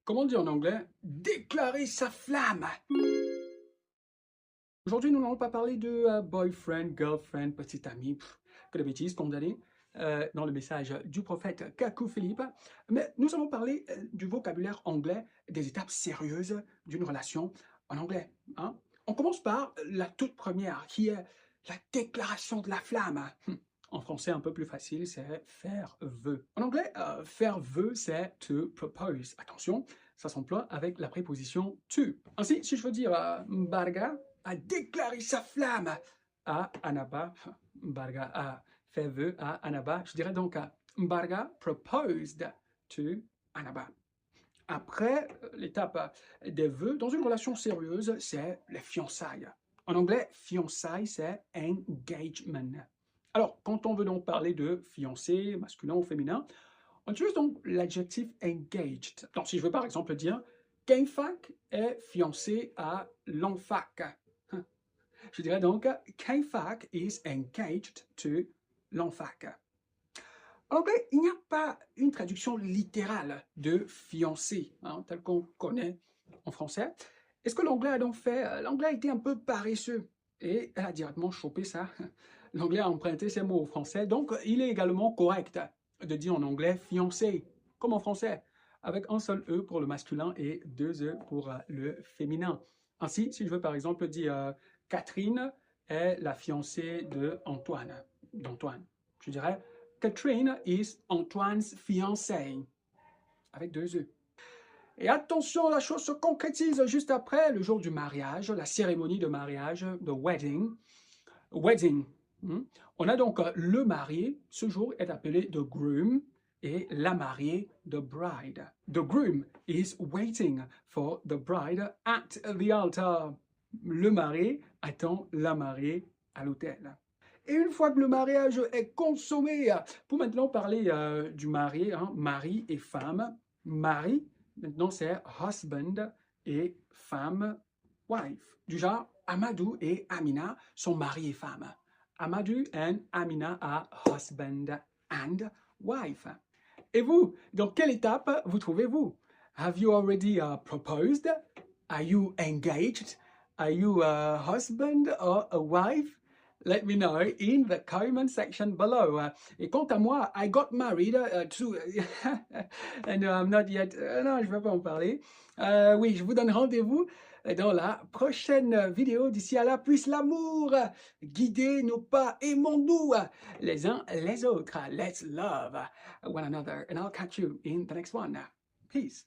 Comment dire en anglais? Déclarer sa flamme. Aujourd'hui, nous n'allons pas parler de boyfriend, girlfriend, petit ami, que de bêtises, condamné dans le message du prophète Kakou Philippe. Mais nous allons parler du vocabulaire anglais, des étapes sérieuses d'une relation en anglais. Hein. On commence par la toute première, qui est la déclaration de la flamme. En français, un peu plus facile, c'est faire vœu. En anglais, faire vœu, c'est to propose. Attention, ça s'emploie avec la préposition to. Ainsi, si je veux dire Mbarga a déclaré sa flamme à Anaba, Mbarga a fait vœu à Anaba, je dirais donc Mbarga proposed to Anaba. Après, l'étape des vœux, dans une relation sérieuse, c'est les fiançailles. En anglais, fiançailles, c'est engagement. Alors, quand on veut donc parler de fiancé, masculin ou féminin, on utilise donc l'adjectif engaged. Donc, si je veux par exemple dire Kainfak est fiancé à Lanfak, je dirais donc Kainfak is engaged to Lanfak. En anglais, il n'y a pas une traduction littérale de fiancé, tel qu'on connaît en français. Est-ce que l'anglais a donc fait... L'anglais a été un peu paresseux et a directement chopé ça. L'anglais a emprunté ces mots au français, donc il est également correct de dire en anglais fiancé, comme en français, avec un seul E pour le masculin et deux E pour le féminin. Ainsi, si je veux par exemple dire Catherine est la fiancée d'Antoine, je dirais Catherine is Antoine's fiancée, avec deux E. Et attention, la chose se concrétise juste après le jour du mariage, la cérémonie de mariage, the wedding. Wedding. On a donc le marié, ce jour est appelé the groom, et la mariée, the bride. The groom is waiting for the bride at the altar. Le marié attend la mariée à l'autel. Et une fois que le mariage est consommé, pour maintenant parler du marié, mari et femme. Mari, maintenant c'est husband et femme, wife. Du genre, Amadou et Amina sont mari et femme. Amadou and Amina are husband and wife. Et vous, dans quelle étape vous trouvez-vous? Have you already proposed? Are you engaged? Are you a husband or a wife? Let me know in the comment section below. Et quant à moi, I got married to... and I'm not yet... non, je ne vais pas en parler. Oui, je vous donne rendez-vous dans la prochaine vidéo. D'ici à là, puisse l'amour guider nos pas. Aimons-nous les uns les autres. Let's love one another. And I'll catch you in the next one. Peace.